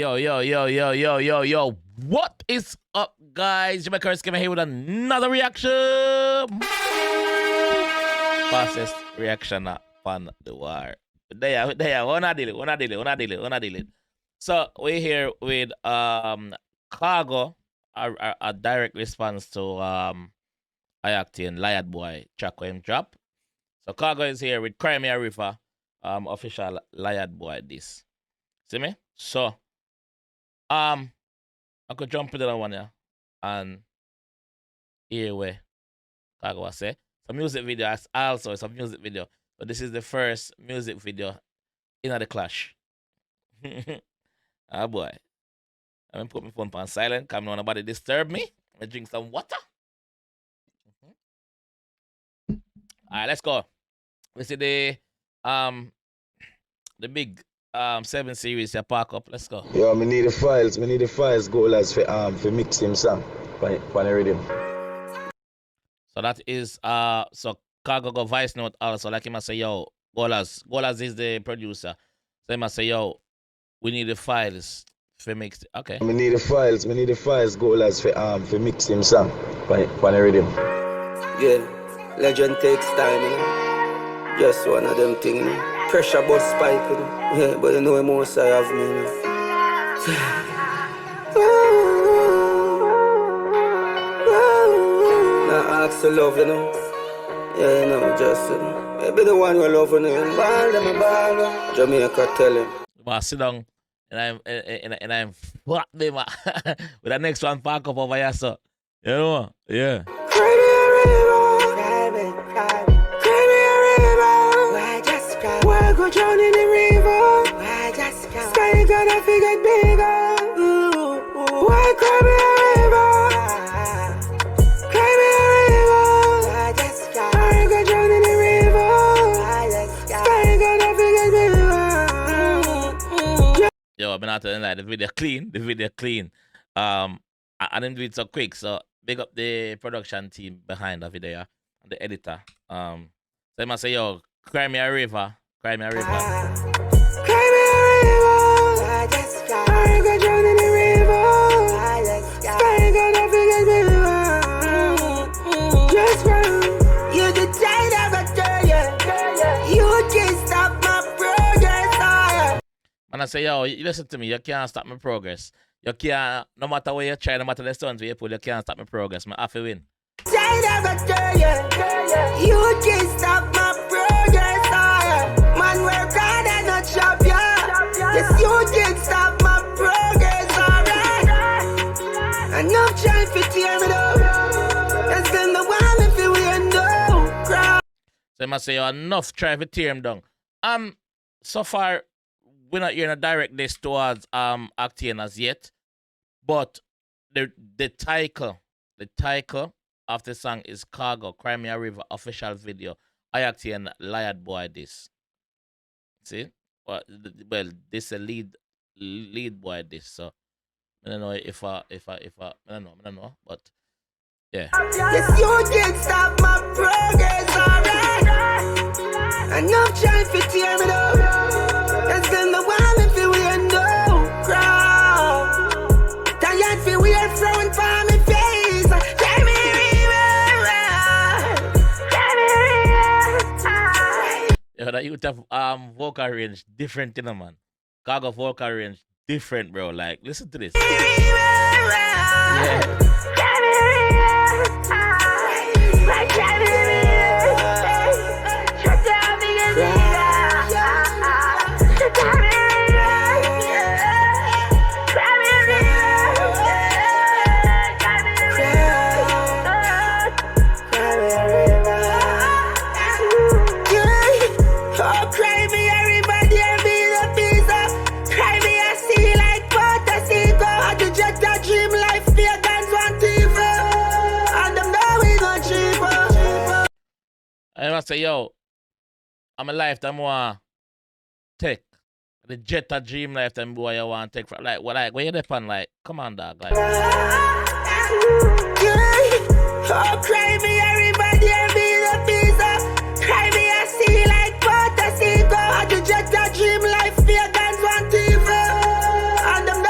Yo. What is up, guys? JAMAICA'S here with another reaction. Fastest reaction on the war. There, wanna deal it. So we're here with Khago, a direct response to Ocatne Liad boy track him drop. So Khago is here with Crimea River, official Liad boy this. See me? So I could jump into that one here and hear where Khago was say. Some music video also it's a music video. But this is the first music video in the clash. Ah boy. I'm gonna put my phone on silent, come on nobody disturb me. I'm gonna drink some water. Alright, let's go. We see the big 7 series here park up. Let's go. Yo, me need the files goalers for mix him song for the rhythm. So that is so Khago go voice note also, like he must say, yo, goalers is the producer. So he must say, yo, we need the files for mix. Okay. Me need the files goalers for mix him song for the rhythm. Yeah, legend takes time, you know. Just one of them things, you know. Pressure bust pipe, you know. Yeah, but you know the most I have me, you know. Now ask for love, you know. Yeah, you know, just, you know. Maybe the one who love, you know. Ball, Jamaica tell him. Well, sit down and I'm fuck them with the next one park up over here, so. You know, yeah. Why go drown in the river? Why just cry? Sky gonna figure bigger. Why cry me a river? Cry me a river. Why just cry? Why go drown in the river? Why just cry? Sky gonna figure bigger. Yo, I've been out there like the video clean. I didn't do it so quick, so big up the production team behind the video and the editor. So I must say, yo, cry me a river. Cry me a river. Cry me a river. I just cry. I go drown in the river. I just cry. Sky gonna figure me. Just run. You the tide of a girl. You can't stop my progress. Man, I say, yo, you listen to me. You can't stop my progress. You can't, no matter where you try, no matter the stunts where you pull, you can't stop my progress. I have to win. Tide of a girl. You can't stop my progress. Man, work hard and not shop, yeah. Yes, you can't stop my progress, alright. Enough trying to tear me down. That's been the one if you ain't no crowd. So I must say, yo, enough try to tear him down. So far, we're not hearing a direct diss towards Ocatne as yet. But the title of the song is Khago, Crimea River official video. Ocatne Liad boy this. See? Well, this a lead boy this, so I don't know if I don't know, but yeah. Yes, you can't stop my progress, alright. Enough trying to tear me down. That's been the one if you ain't no crowd. Tired for weird throwing for me face. Tell me Yo, that you have vocal range different, you know, man. Khago vocal range different, bro. Like, listen to this. Yeah. I must say, yo, I'm a lifetime want take the Jetta dream lifetime boy I want take from like where you depend like come on dog like. Oh, cry me everybody and be the pizza. Cry me I see like water see go. I do Jetta dream life fear guns want evil. And them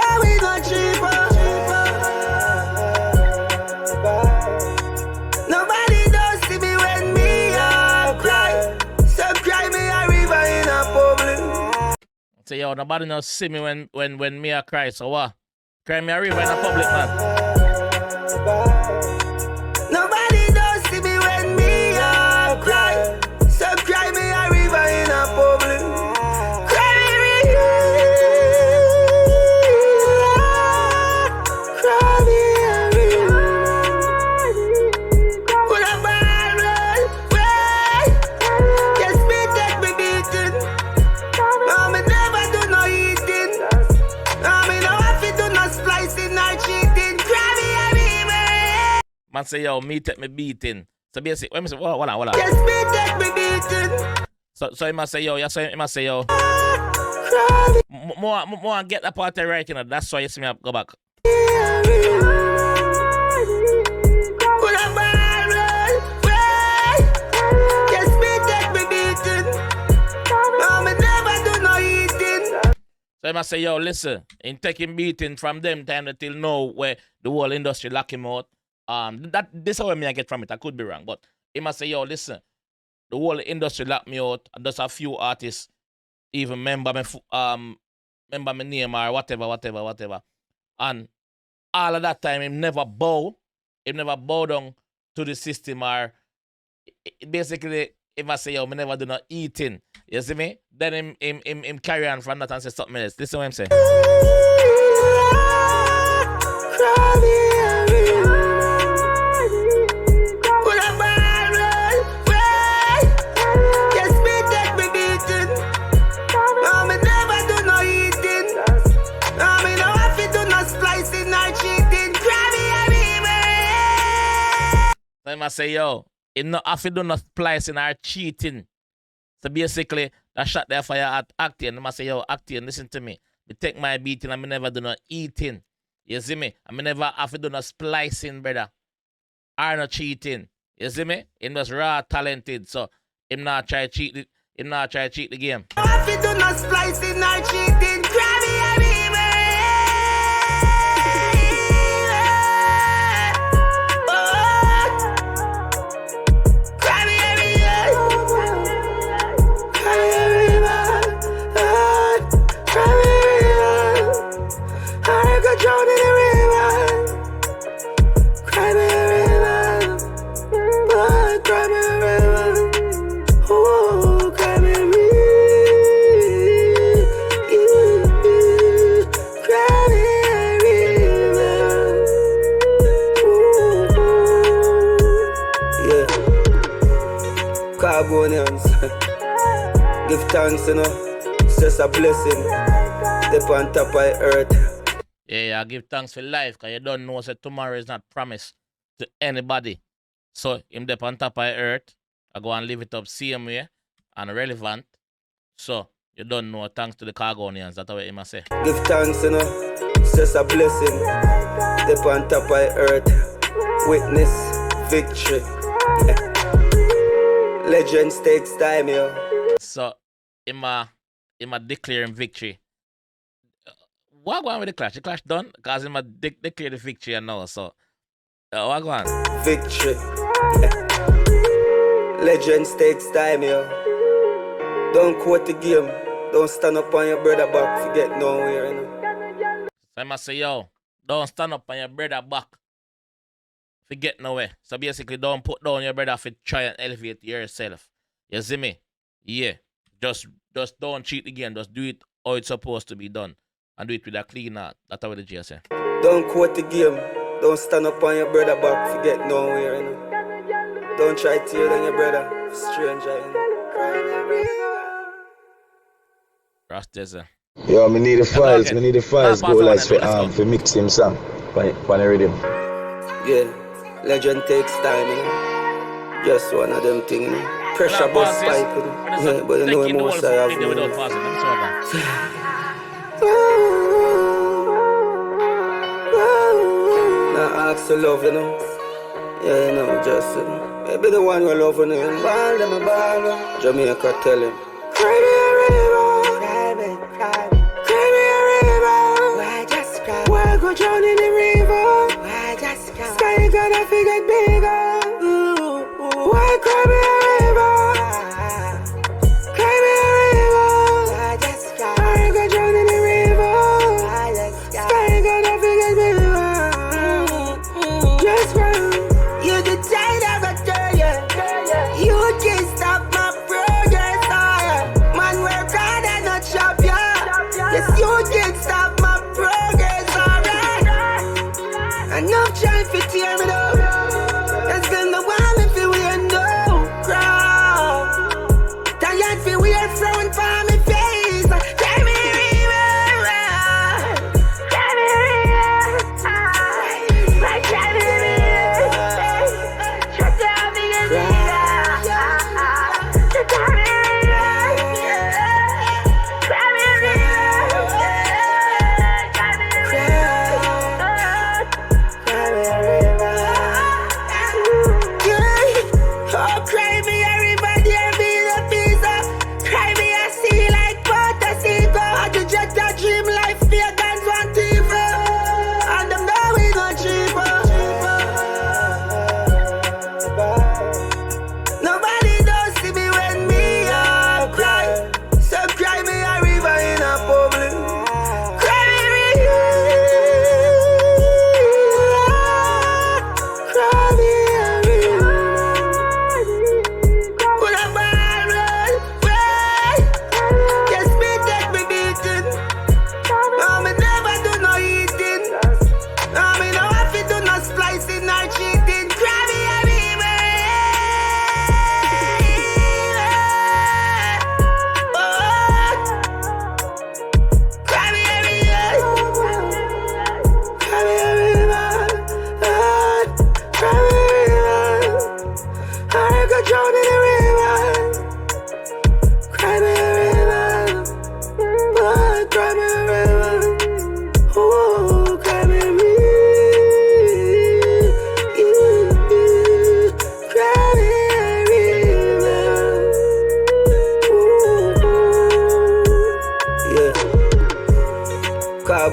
Say, yo, nobody no see me when me a cry, so what? Cry me a river in a public, man. Nobody don't see me when me a cry. So cry me a river in a public. Cry me a river. Cry me a river. Put a ball roll, way. Yes, me take me beating. No, me never do no eating. No, me no have to do no splicing or cheating. Cry me a river. Man say, yo, me take me beating. So basically, when me say, hold on. Yes, me take me beating. So he must say, yo, he must say, yo. Cry me More get that part right, you know. That's why you see me go back. a river. Put a ball roll, way. Yes, me take me beating. No, me never do no eating. So he must say, yo, listen, in taking beating from them time until now where the whole industry lock him out. This is where me I get from it. I could be wrong, but he must say, yo, listen, the whole industry locked me out. And there's a few artists even remember my name or whatever. And all of that time, him never bow down to the system or basically, if I say, yo, me never do no eating, you see me? Then him carry on from that and say something else. Listen what I'm saying. Cry me a river. Put a ball roll, way. Yes, me take me beating. No, me never do no eating. No, me no have to do no splicing or cheating. Cry me a river. So I must say, yo, him not have to do no splicing or cheating. So basically, that shot there for you at Ocatne. I must say, yo, Ocatne, listen to me. Me take my beating and me never do no eating. You see me? I me never have to do no splicing, brother. Or no cheating. You see me? Him just raw talented. So him not try to cheat the game. No have to do no splicing or cheating. Cry me a river. Oh, cry me a river. Cry me a river. Cry me a river. I go drown in the river. Cry me a river. Cry me a river. Oh, cry me a river. Cry me a river. Yeah. Carbonians. Give thanks, you know. It's just a blessing. Step on top of the earth. Yeah, I give thanks for life because you don't know that tomorrow is not promised to anybody. So, him dep on top of the earth, I go and live it up same way and relevant. So, you don't know, thanks to the Khagonians. That's what he must say. Give thanks, you know. It's just a blessing. Step on top of the earth. Witness victory. Legends takes time, yo. So, him a declaring victory. What going on with the clash? The clash done? Because him a declare the victory and now. So, what going on? Victory. Legends takes time, yo. Don't quote the game. Don't stand up on your brother back. Forget nowhere, you know. So I must say, yo, don't stand up on your brother back. Forget nowhere. So basically, don't put down your brother for try and elevate yourself. You see me? Yeah. Just don't cheat the game. Just do it how it's supposed to be done. And do it with a clean heart. That's what the G say. Don't quote the game. Don't stand up on your brother back. Forget nowhere, you know. Don't try to tear down your brother. Stranger, you know. Rastas. Yo, me need the files. okay. Me need the files. Nah, Go pass like on, let's for mix him song. Pan the rhythm. Yeah. Legend takes time, you know. Just one of them things, you know. Pressure Nah, bust pass this. pipe, you know. Yeah, but you know Take in the more whole side of video me. without pausing. Let me see what Nah, ask to love, you know. Yeah, you know, just, you know. Maybe the one you love, you know. Ball them a ball, Jamaica tell him. Cry me a river. Cry me a river. Why just cry? Why go drown in the river? Why just cry? Sky gonna figure bigger. Why cry me a river? Cry me a river. Why just cry?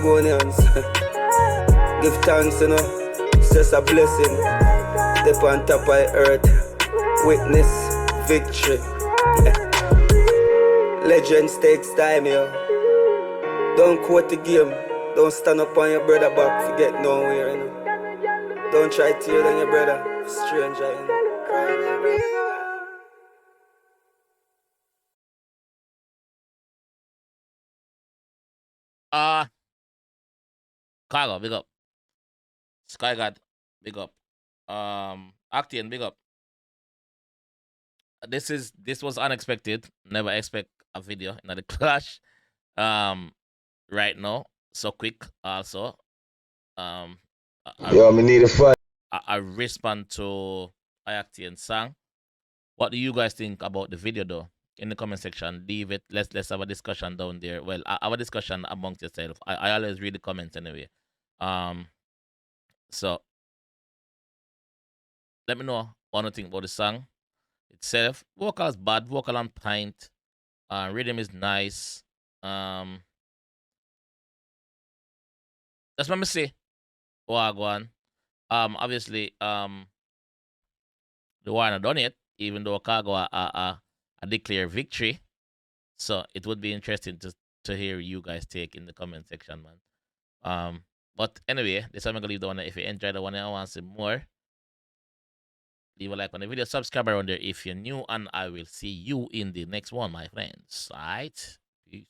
Khagonians. Give thanks, you know. It's just a blessing. Step on top of the earth. Witness victory. Legends takes time, yo. Don't quote the game. Don't stand up on your brother back. Forget nowhere, you know. Don't try to tear down your brother. Stranger, you know. Cry the river. Khago, big up. Sky God, big up. Ocatne, big up. This was unexpected. Never expect a video in the clash. Right now, so quick. Also, Yo, me need a fight. I respond to Ocatne's song. What do you guys think about the video, though? In the comment section, leave it. Let's have a discussion down there. Well, have a discussion amongst yourself. I always read the comments anyway. So let me know what you think about the song itself. Vocals bad, vocal on point. Rhythm is nice. That's what me say. Wagwan. Obviously, the war not done yet, even though Khago declare victory. So it would be interesting to hear you guys take in the comment section, man. But anyway, this time I'm gonna leave the one. If you enjoyed the one and want to see more, leave a like on the video, subscribe around there if you're new, and I will see you in the next one, my friends. Alright? Peace.